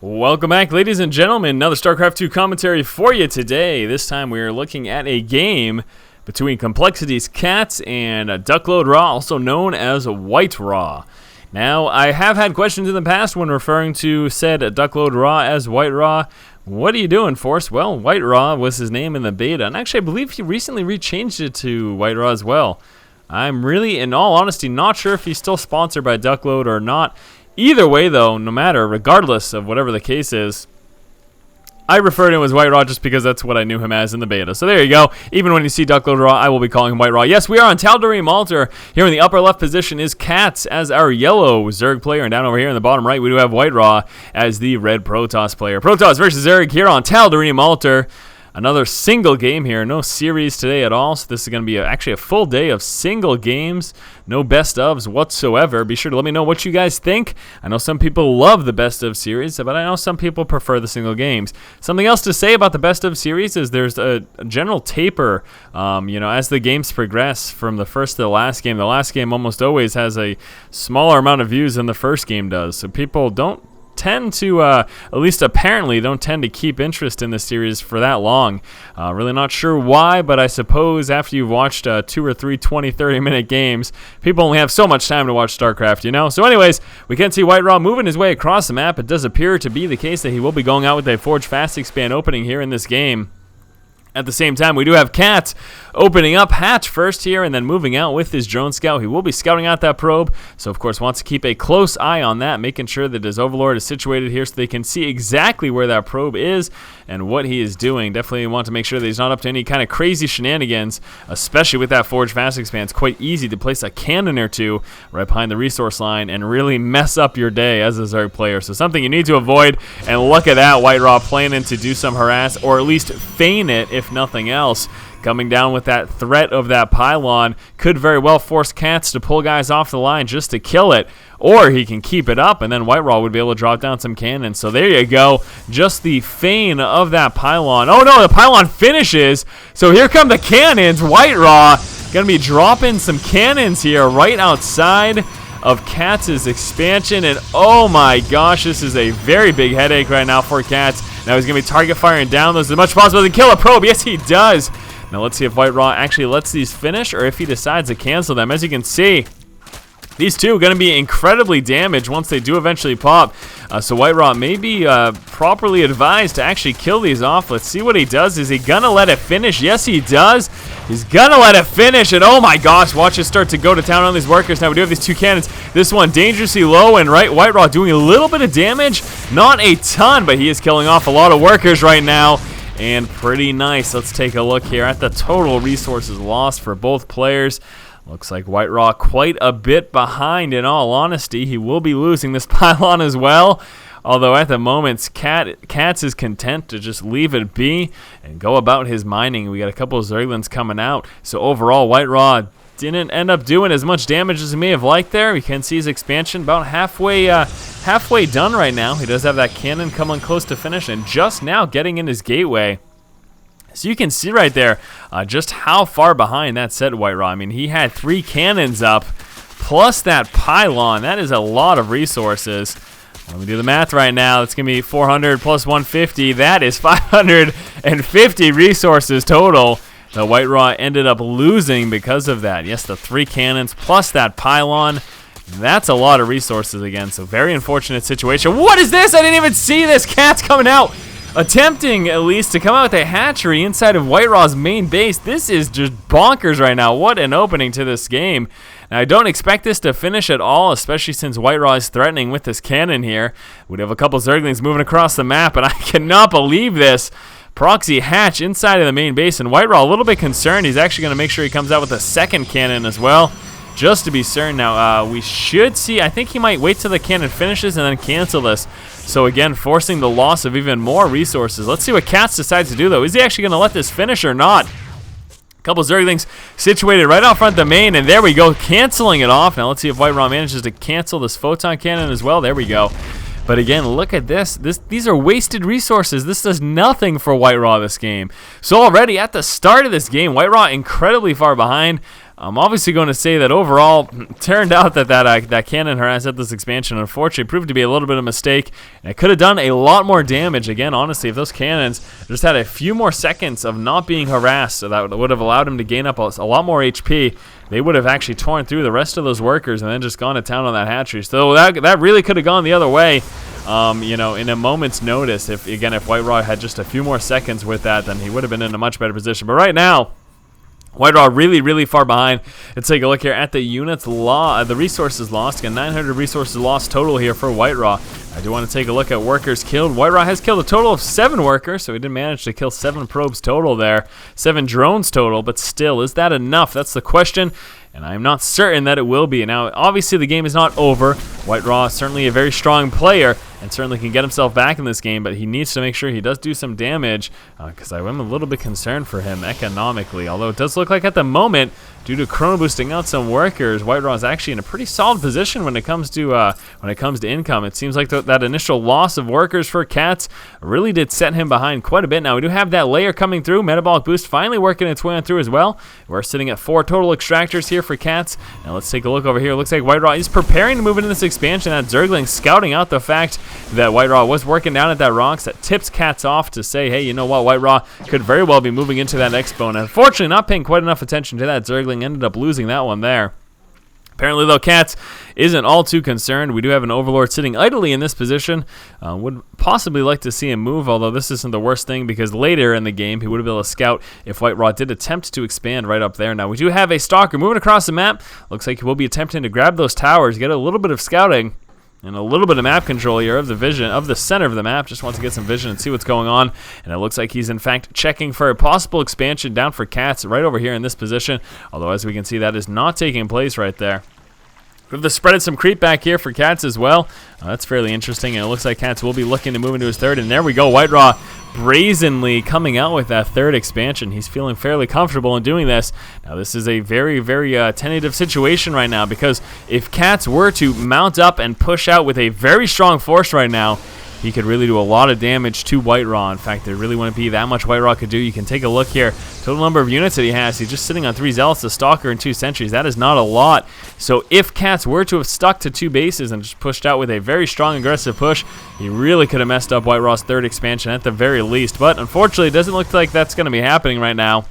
Welcome back, ladies and gentlemen. Another StarCraft 2 commentary for you today. This time we are looking at a game between Complexity's CatZ and WhiteRa, also known as WhiteRa. Now, I have had questions in the past when referring to said WhiteRa as WhiteRa. What are you doing, Force? Well, WhiteRa was his name in the beta, and actually I believe he recently rechanged it to WhiteRa as well. I'm really, in all honesty, not sure if he's still sponsored by Duckload or not. Either way, though, no matter, regardless of whatever the case is, I refer to him as WhiteRa just because that's what I knew him as in the beta. So there you go. Even when you see Duckload Raw, I will be calling him WhiteRa. Yes, we are on Tal'Darim Altar. Here in the upper left position is CatZ as our yellow Zerg player. And down over here in the bottom right, we do have WhiteRa as the red Protoss player. Protoss versus Zerg here on Tal'Darim Altar. Another single game here, no series today at all, so this is going to be actually a full day of single games, no best ofs whatsoever. Be sure to let me know what you guys think. I know some people love the best of series, but I know some people prefer the single games. Something else to say about the best of series is there's a general taper, as the games progress from the first to the last game. The last game almost always has a smaller amount of views than the first game does, so people don't tend to, at least apparently, don't tend to keep interest in this series for that long. Really not sure why, but I suppose after you've watched 2 or 3 20, 30-minute games, people only have so much time to watch StarCraft, you know? So anyways, we can see WhiteRa moving his way across the map. It does appear to be the case that he will be going out with a Forge Fast Expand opening here in this game. At the same time, we do have CatZ opening up hatch first here and then moving out with his drone scout. He will be scouting out that probe, so of course wants to keep a close eye on that, making sure that his Overlord is situated here so they can see exactly where that probe is and what he is doing. Definitely want to make sure that he's not up to any kind of crazy shenanigans, especially with that Forge Fast Expand. It's quite easy to place a cannon or two right behind the resource line and really mess up your day as a Zerg player. So something you need to avoid, and look at that, WhiteRa planning to do some harass, or at least feign it if nothing else. Coming down with that threat of that pylon could very well force CatZ to pull guys off the line just to kill it, or he can keep it up and then WhiteRa would be able to drop down some cannons. So there you go, just the feign of that pylon. Oh no, the pylon finishes, so here come the cannons. WhiteRa gonna be dropping some cannons here right outside of CatZ's expansion, and oh my gosh, this is a very big headache right now for CatZ. Now he's going to be target firing down those as much as possible to kill a probe. Yes, he does. Now let's see if WhiteRa actually lets these finish or if he decides to cancel them. As you can see, these two are going to be incredibly damaged once they do eventually pop. So WhiteRa may be properly advised to actually kill these off. Let's see what he does. Is he going to let it finish? Yes, he does. He's going to let it finish. And oh my gosh, watch it start to go to town on these workers. Now we do have these two cannons. This one dangerously low, and WhiteRa doing a little bit of damage. Not a ton, but he is killing off a lot of workers right now. And pretty nice. Let's take a look here at the total resources lost for both players. Looks like WhiteRa quite a bit behind, in all honesty. He will be losing this pylon as well. Although at the moment, CatZ is content to just leave it be and go about his mining. We got a couple of Zerglings coming out. So overall, WhiteRa didn't end up doing as much damage as he may have liked there. We can see his expansion about halfway done right now. He does have that cannon coming close to finish and just now getting in his gateway. So you can see right there just how far behind that set WhiteRa. I mean, he had 3 cannons up plus that pylon. That is a lot of resources. Let me do the math right now. It's going to be 400 plus 150. That is 550 resources total that WhiteRa ended up losing because of that. Yes, the 3 cannons plus that pylon. That's a lot of resources again. So very unfortunate situation. What is this? I didn't even see this. CatZ coming out, attempting at least to come out with a hatchery inside of WhiteRa's main base. This is just bonkers right now. What an opening to this game. Now, I don't expect this to finish at all, especially since WhiteRa is threatening with this cannon here. We'd have a couple Zerglings moving across the map, and I cannot believe this. Proxy hatch inside of the main base, and WhiteRa a little bit concerned. He's actually going to make sure he comes out with a second cannon as well, just to be certain. Now, we should see, I think he might wait till the cannon finishes and then cancel this. So again, forcing the loss of even more resources. Let's see what CatZ decides to do, though. Is he actually going to let this finish or not? A couple Zerglings situated right out front of the main, and there we go, canceling it off. Now let's see if WhiteRa manages to cancel this photon cannon as well. There we go. But again, look at this. These are wasted resources. This does nothing for WhiteRa this game. So already at the start of this game, WhiteRa incredibly far behind. I'm obviously going to say that overall, it turned out that cannon harass at this expansion unfortunately proved to be a little bit of a mistake, and it could have done a lot more damage. Again, honestly, if those cannons just had a few more seconds of not being harassed, so that would have allowed him to gain up a lot more HP, they would have actually torn through the rest of those workers and then just gone to town on that hatchery. So that really could have gone the other way. You know, in a moment's notice. If WhiteRa had just a few more seconds with that, then he would have been in a much better position. But right now, WhiteRa really far behind. Let's take a look here at the units the resources lost. Again, 900 resources lost total here for WhiteRa. I do want to take a look at workers killed. WhiteRa has killed a total of 7 workers, so he did manage to kill 7 probes total there. 7 drones total, but still, is that enough? That's the question, and I'm not certain that it will be. Now, obviously, the game is not over. WhiteRa is certainly a very strong player and certainly can get himself back in this game, but he needs to make sure he does do some damage because I am a little bit concerned for him economically. Although it does look like at the moment, due to chrono boosting out some workers, WhiteRa is actually in a pretty solid position when it comes to income. It seems like that initial loss of workers for CatZ really did set him behind quite a bit. Now we do have that layer coming through, metabolic boost finally working its way on through as well. We're sitting at 4 total extractors here for CatZ. Now let's take a look over here. It looks like WhiteRa is preparing to move into this expansion. That Zergling scouting out the fact that WhiteRa was working down at that rocks. That tips CatZ off to say, hey, you know what, WhiteRa could very well be moving into that expo. And unfortunately, not paying quite enough attention to that Zergling, ended up losing that one there. Apparently, though, CatZ isn't all too concerned. We do have an Overlord sitting idly in this position. Would possibly like to see him move, although this isn't the worst thing because later in the game, he would have been able to scout if WhiteRa did attempt to expand right up there. Now, we do have a Stalker moving across the map. Looks like he will be attempting to grab those towers, get a little bit of scouting, and a little bit of map control here of the vision of the center of the map. Just wants to get some vision and see what's going on. And it looks like he's in fact checking for a possible expansion down for CatZ right over here in this position. Although as we can see, that is not taking place right there. We've spreaded some creep back here for CatZ as well. That's fairly interesting, and it looks like CatZ will be looking to move into his third. And there we go, WhiteRa brazenly coming out with that third expansion. He's feeling fairly comfortable in doing this. Now, this is a very tentative situation right now because if CatZ were to mount up and push out with a very strong force right now, he could really do a lot of damage to WhiteRa. In fact, there really wouldn't be that much WhiteRa could do. You can take a look here. Total number of units that he has. He's just sitting on 3 Zealots, a Stalker, and 2 Sentries. That is not a lot. So if CatZ were to have stuck to 2 bases and just pushed out with a very strong aggressive push, he really could have messed up WhiteRa's third expansion at the very least. But unfortunately, it doesn't look like that's going to be happening right now.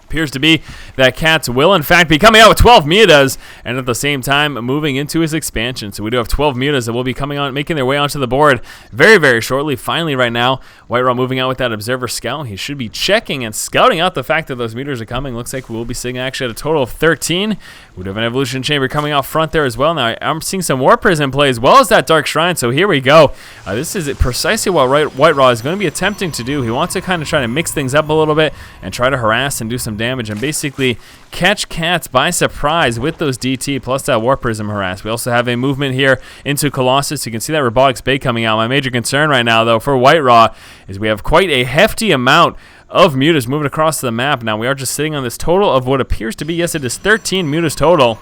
Appears to be that CatZ will in fact be coming out with 12 mutas and at the same time moving into his expansion. So we do have 12 mutas that will be coming on, making their way onto the board very shortly. Finally, right now, WhiteRa moving out with that observer scout. He should be checking and scouting out the fact that those mutas are coming. Looks like we will be seeing actually at a total of 13. We do have an evolution chamber coming out front there as well. Now I'm seeing some War Prism play as well as that Dark Shrine. So here we go. This is precisely what WhiteRa is going to be attempting to do. He wants to kind of try to mix things up a little bit and try to harass and do some damage and basically catch CatZ by surprise with those DT plus that War Prism harass. We also have a movement here into Colossus. You can see that Robotics Bay coming out. My major concern right now, though, for WhiteRa is we have quite a hefty amount of mutas moving across the map. Now we are just sitting on this total of what appears to be, yes, it is 13 mutas total.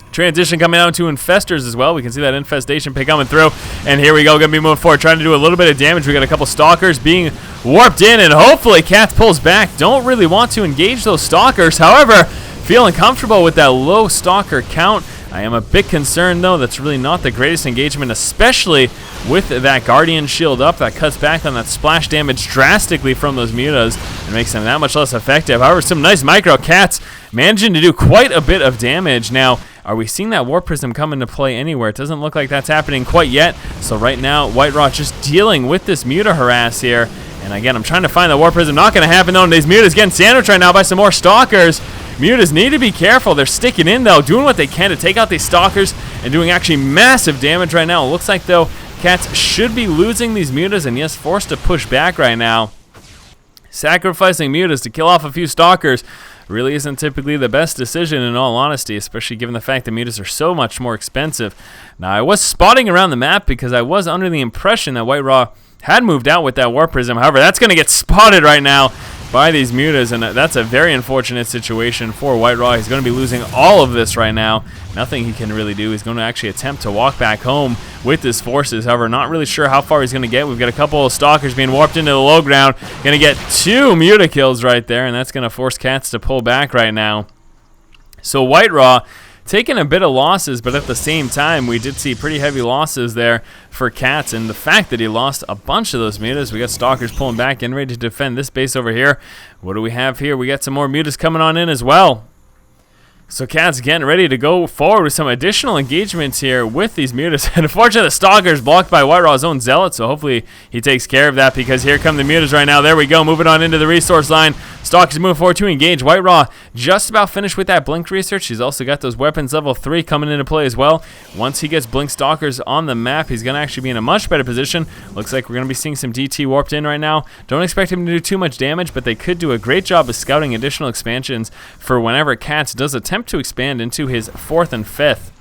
Transition coming out to Infestors as well. We can see that Infestation pick coming through. And here we go, going to be moving forward, trying to do a little bit of damage. We got a couple Stalkers being warped in, and hopefully CatZ pulls back. Don't really want to engage those Stalkers. However, feeling comfortable with that low Stalker count. I am a bit concerned, though. That's really not the greatest engagement, especially with that Guardian shield up. That cuts back on that splash damage drastically from those mutas and makes them that much less effective. However, some nice micro CatZ managing to do quite a bit of damage. Now, are we seeing that War Prism come into play anywhere? It doesn't look like that's happening quite yet. So right now, WhiteRa just dealing with this muta harass here. And again, I'm trying to find the War Prism. Not going to happen, though. And these mutas getting sandwiched right now by some more Stalkers. Mutas need to be careful. They're sticking in, though, doing what they can to take out these Stalkers and doing actually massive damage right now. It looks like, though, CatZ should be losing these mutas and, yes, forced to push back right now. Sacrificing mutas to kill off a few Stalkers really isn't typically the best decision, in all honesty, especially given the fact that mutas are so much more expensive. Now, I was spotting around the map because I was under the impression that WhiteRa had moved out with that War Prism. However, that's going to get spotted right now by these mutas, and that's a very unfortunate situation for WhiteRa. He's going to be losing all of this right now. Nothing he can really do. He's going to actually attempt to walk back home with his forces. However, not really sure how far he's going to get. We've got a couple of Stalkers being warped into the low ground. Going to get 2 muta kills right there, and that's going to force CatZ to pull back right now. So WhiteRa taking a bit of losses, but at the same time, we did see pretty heavy losses there for CatZ, and the fact that he lost a bunch of those mutas. We got Stalkers pulling back, getting ready to defend this base over here. What do we have here? We got some more mutas coming on in as well. So CatZ getting ready to go forward with some additional engagements here with these mutas. And unfortunately, the Stalker's blocked by WhiteRa's own Zealot, so hopefully he takes care of that, because here come the mutas right now. There we go, moving on into the resource line. Stalker's moving forward to engage. WhiteRa just about finished with that Blink research. He's also got those weapons level 3 coming into play as well. Once he gets Blink Stalkers on the map, he's going to actually be in a much better position. Looks like we're going to be seeing some DT warped in right now. Don't expect him to do too much damage, but they could do a great job of scouting additional expansions for whenever CatZ does attempt to expand into his 4th and 5th.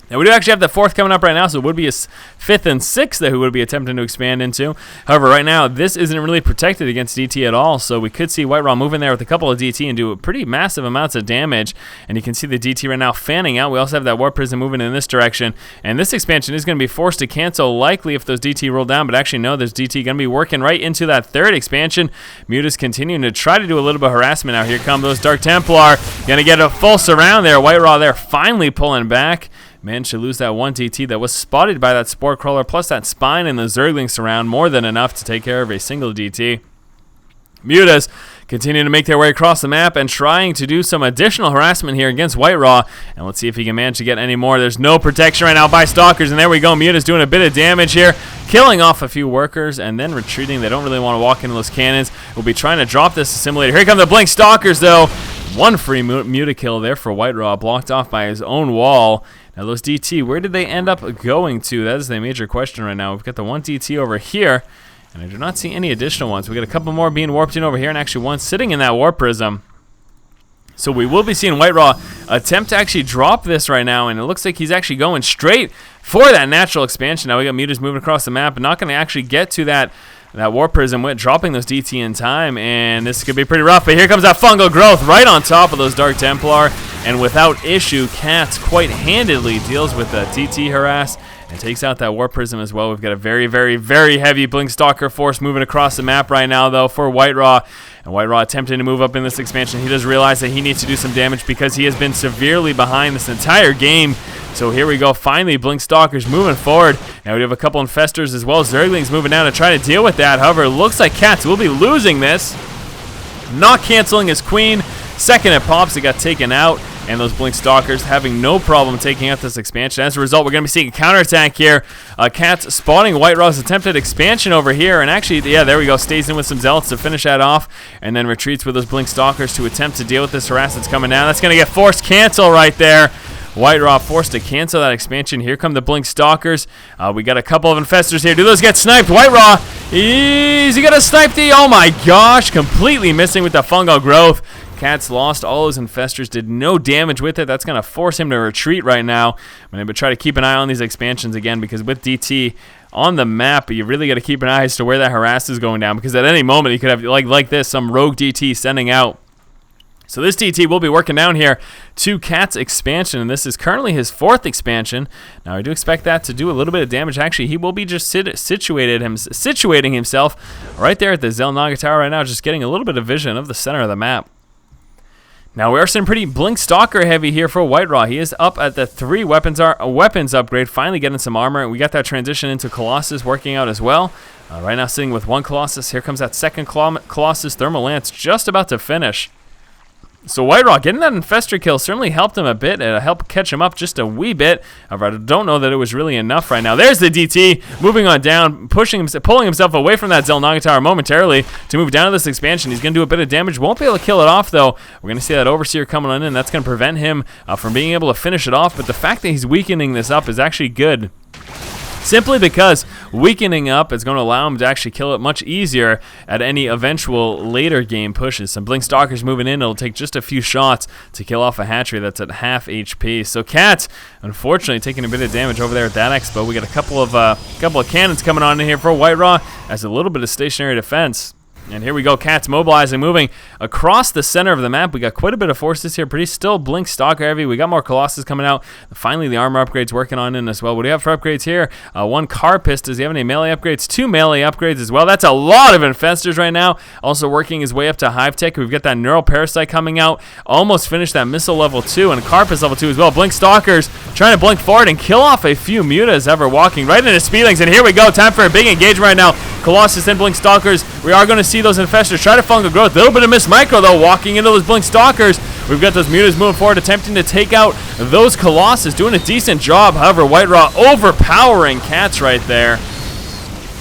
Now, we do actually have the 4th coming up right now, so it would be a 5th and 6th that he would be attempting to expand into. However, right now, this isn't really protected against DT at all, so we could see WhiteRa move in there with a couple of DT and do pretty massive amounts of damage. And you can see the DT right now fanning out. We also have that Warp Prism moving in this direction, and this expansion is going to be forced to cancel likely if those DT roll down, but actually no, there's DT going to be working right into that 3rd expansion. Muta's continuing to try to do a little bit of harassment out. Here come those Dark Templar, going to get a full surround there. WhiteRa there finally pulling back. Managed to lose that 1 DT that was spotted by that Spore Crawler, plus that Spine and the Zerglings surround, more than enough to take care of a single DT. Mutas continuing to make their way across the map and trying to do some additional harassment here against WhiteRa. And let's see if he can manage to get any more. There's no protection right now by Stalkers, and there we go. Muta's doing a bit of damage here, killing off a few workers and then retreating. They don't really want to walk into those cannons. We'll be trying to drop this assimilator. Here come the Blink Stalkers, though. One free Muta kill there for WhiteRa, blocked off by his own wall. Now those DT, where did they end up going to? That is the major question right now. We've got the 1 DT over here, and I do not see any additional ones. We got a couple more being warped in over here, and actually one sitting in that Warp Prism. So we will be seeing WhiteRa attempt to actually drop this right now, and it looks like he's actually going straight for that natural expansion. Now we got mutas moving across the map, but not going to actually get to that Warp Prism, dropping those DT in time, and this could be pretty rough. But here comes that Fungal Growth right on top of those Dark Templar, and without issue, CatZ quite handedly deals with the DT harass and takes out that Warp Prism as well. We've got a very, very, very heavy Blink Stalker force moving across the map right now, though, for WhiteRa. And WhiteRa attempting to move up in this expansion. He does realize that he needs to do some damage because he has been severely behind this entire game. So here we go, finally Blink Stalkers moving forward. Now we have a couple Infestors as well. Zerglings moving down to try to deal with that. However, it looks like CatZ will be losing this. Not canceling his queen. Second it pops, it got taken out. And those Blink Stalkers having no problem taking out this expansion. As a result, we're going to be seeing a counterattack here. CatZ spotting WhiteRa's attempted expansion over here. And actually, yeah, there we go. Stays in with some Zealots to finish that off. And then retreats with those Blink Stalkers to attempt to deal with this harass that's coming down. That's going to get forced cancel right there. WhiteRa forced to cancel that expansion. Here come the Blink Stalkers. We got a couple of Infestors here. Do those get sniped? WhiteRa, is he going to snipe the... Oh my gosh, completely missing with the Fungal Growth. CatZ lost all his Infestors, did no damage with it. That's going to force him to retreat right now. I'm going to try to keep an eye on these expansions again, because with DT on the map, you really got to keep an eye as to where that harass is going down, because at any moment you could have, like this, some rogue DT sending out. So this DT will be working down here to CatZ expansion, and this is currently his 4th expansion. Now I do expect that to do a little bit of damage. Actually, he will be just situating himself right there at the Xel'Naga Tower right now, just getting a little bit of vision of the center of the map. Now we are seeing pretty Blink Stalker heavy here for WhiteRa. He is up at the 3 weapons upgrade, finally getting some armor. We got that transition into Colossus working out as well. Right now sitting with 1 Colossus. Here comes that 2nd Colossus Thermal Lance, just about to finish. So WhiteRa getting that Infestor kill certainly helped him a bit. It helped catch him up just a wee bit. However, I don't know that it was really enough right now. There's the DT moving on down, pulling himself away from that Xel'Naga Tower momentarily to move down to this expansion. He's going to do a bit of damage. Won't be able to kill it off, though. We're going to see that Overseer coming on in. That's going to prevent him from being able to finish it off. But the fact that he's weakening this up is actually good, simply because weakening up is going to allow him to actually kill it much easier at any eventual later game pushes. Some Blink Stalkers moving in. It'll take just a few shots to kill off a hatchery that's at half HP. So CatZ, unfortunately, taking a bit of damage over there at that expo. We got a couple of cannons coming on in here for WhiteRa as a little bit of stationary defense. And here we go, CatZ mobilizing, moving across the center of the map. We got quite a bit of forces here, pretty still Blink Stalker heavy. We got more Colossus coming out. Finally, the armor upgrades working on in as well. What do you have for upgrades here? One Carpist. Does he have any melee upgrades? 2 melee upgrades as well. That's a lot of Infestors right now. Also working his way up to Hive Tech. We've got that Neural Parasite coming out. Almost finished that Missile level 2 and Carpist level 2 as well. Blink Stalkers trying to blink forward and kill off a few Mutas ever walking right into Speedlings. And here we go. Time for a big engagement right now. Colossus and Blink Stalkers. We are going to see those Infestors try to fungal growth. A little bit of Miss Micro though, walking into those Blink Stalkers. We've got those Mutas moving forward, attempting to take out those Colossus, doing a decent job. However, WhiteRa overpowering CatZ right there.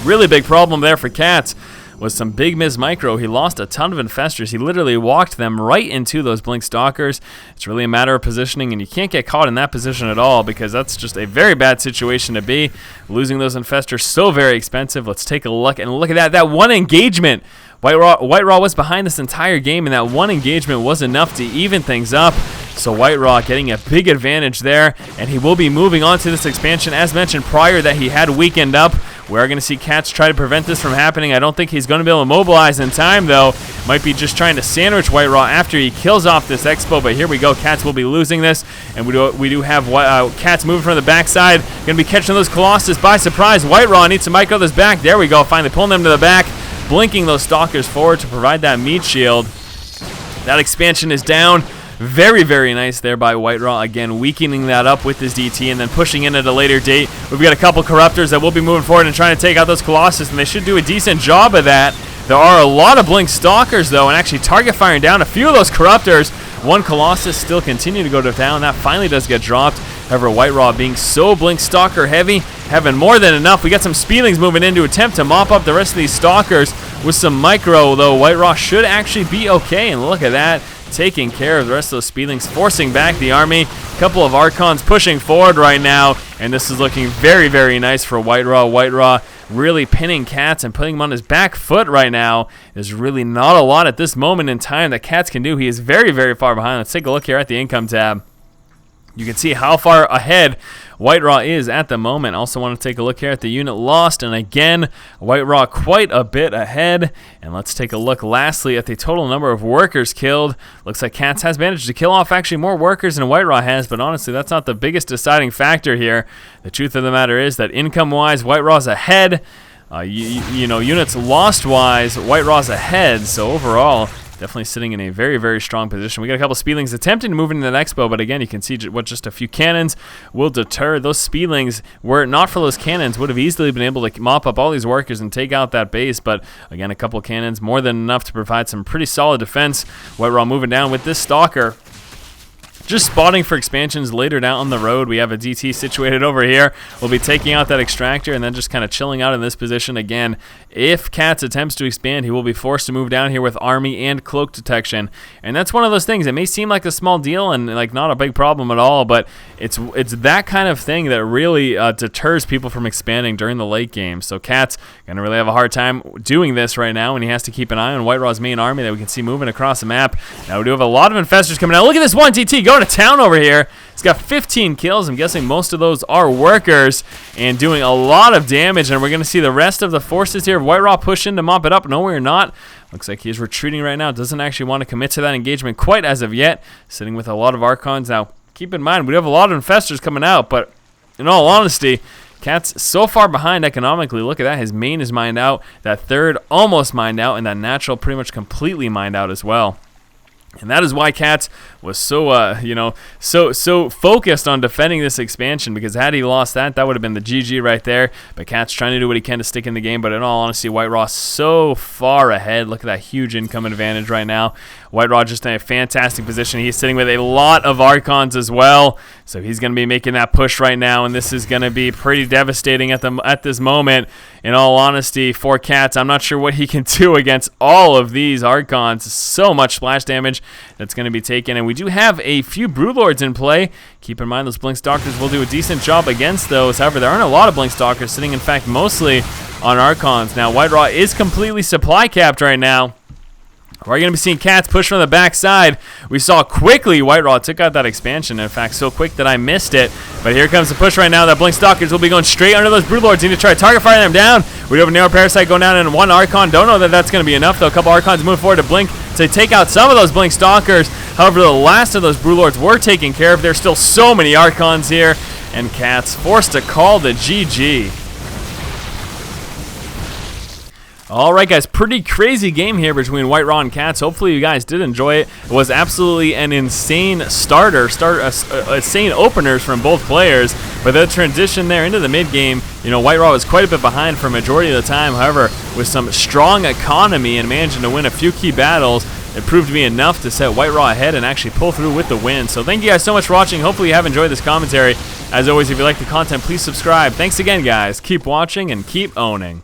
Really big problem there for CatZ. Was some big Miss Micro. He lost a ton of Infestors. He literally walked them right into those Blink Stalkers. It's really a matter of positioning, and you can't get caught in that position at all because that's just a very bad situation to be. Losing those Infestors so very expensive. Let's take a look, and look at that. That one engagement. WhiteRa was behind this entire game, and that one engagement was enough to even things up. So WhiteRa getting a big advantage there, and he will be moving on to this expansion. As mentioned prior that he had weakened up. We are going to see CatZ try to prevent this from happening. I don't think he's going to be able to mobilize in time, though. Might be just trying to sandwich WhiteRa after he kills off this Expo, but here we go. CatZ will be losing this, and we do have CatZ moving from the backside. Going to be catching those Colossus by surprise. WhiteRa needs to micro this back. There we go. Finally pulling them to the back. Blinking those Stalkers forward to provide that meat shield. That expansion is down. Very, very nice there by WhiteRa. Again, weakening that up with his DT and then pushing in at a later date. We've got a couple Corruptors that will be moving forward and trying to take out those Colossus, and they should do a decent job of that. There are a lot of Blink Stalkers, though, and actually target firing down a few of those Corruptors. One Colossus still continuing to go to town. That finally does get dropped. However, WhiteRa being so Blink Stalker heavy, having more than enough. We got some Speedlings moving in to attempt to mop up the rest of these Stalkers with some Micro, though WhiteRa should actually be okay, and look at that. Taking care of the rest of those Speedlings, forcing back the army. A couple of Archons pushing forward right now, and this is looking very, very nice for WhiteRa. WhiteRa really pinning CatZ and putting him on his back foot right now. There's really not a lot at this moment in time that CatZ can do. He is very, very far behind. Let's take a look here at the income tab. You can see how far ahead WhiteRa is at the moment. Also want to take a look here at the unit lost, and again, WhiteRa quite a bit ahead. And let's take a look lastly at the total number of workers killed. Looks like CatZ has managed to kill off actually more workers than WhiteRa has, but honestly, that's not the biggest deciding factor here. The truth of the matter is that income-wise, WhiteRa's ahead. You know, units lost-wise, WhiteRa's ahead. So overall, definitely sitting in a very, very strong position. We got a couple Speedlings attempting to move into the Expo, but again, you can see what just a few cannons will deter. Those Speedlings, were it not for those cannons, would have easily been able to mop up all these workers and take out that base. But again, a couple cannons, more than enough to provide some pretty solid defense. WhiteRa moving down with this Stalker. Just spotting for expansions later down the road. We have a DT situated over here. We'll be taking out that Extractor and then just kind of chilling out in this position. Again, if CatZ attempts to expand, he will be forced to move down here with Army and Cloak Detection. And that's one of those things. It may seem like a small deal and like not a big problem at all, but it's that kind of thing that really deters people from expanding during the late game. So CatZ going to really have a hard time doing this right now, and he has to keep an eye on WhiteRa's main army that we can see moving across the map. Now we do have a lot of Infestors coming out. Look at this one DT going to town over here. He's got 15 kills. I'm guessing most of those are workers and doing a lot of damage, and we're going to see the rest of the forces here. WhiteRa push in to mop it up. No, we're not. Looks like he's retreating right now. Doesn't actually want to commit to that engagement quite as of yet. Sitting with a lot of Archons. Now, keep in mind, we have a lot of Infestors coming out, but in all honesty, CatZ so far behind economically. Look at that. His main is mined out. That third almost mined out, and that natural pretty much completely mined out as well. And that is why CatZ was so focused on defending this expansion, because had he lost that, that would have been the GG right there. But CatZ trying to do what he can to stick in the game. But in all honesty, WhiteRa so far ahead. Look at that huge income advantage right now. WhiteRa just in a fantastic position. He's sitting with a lot of Archons as well. So he's going to be making that push right now, and this is going to be pretty devastating at this moment. In all honesty, for CatZ, I'm not sure what he can do against all of these Archons. So much splash damage that's going to be taken, and we do have a few Broodlords in play. Keep in mind those Blink Stalkers will do a decent job against those. However, there aren't a lot of Blink Stalkers sitting, in fact, mostly on Archons. Now, WhiteRa is completely supply capped right now. We're going to be seeing CatZ push from the backside. We saw quickly WhiteRa took out that expansion. In fact, so quick that I missed it. But here comes the push right now. That Blink Stalkers will be going straight under those Broodlords. Need to try to target fire them down. We do have a Narrow Parasite going down and one Archon. Don't know that that's going to be enough, though. A couple Archons move forward to Blink to take out some of those Blink Stalkers. However, the last of those Broodlords were taken care of. There's still so many Archons here. And CatZ forced to call the GG. Alright guys, pretty crazy game here between WhiteRa and CatZ. Hopefully you guys did enjoy it. It was absolutely an insane insane openers from both players. But the transition there into the mid game, you know, WhiteRa was quite a bit behind for a majority of the time. However, with some strong economy and managing to win a few key battles, it proved to be enough to set WhiteRa ahead and actually pull through with the win. So thank you guys so much for watching. Hopefully you have enjoyed this commentary. As always, if you like the content, please subscribe. Thanks again guys. Keep watching and keep owning.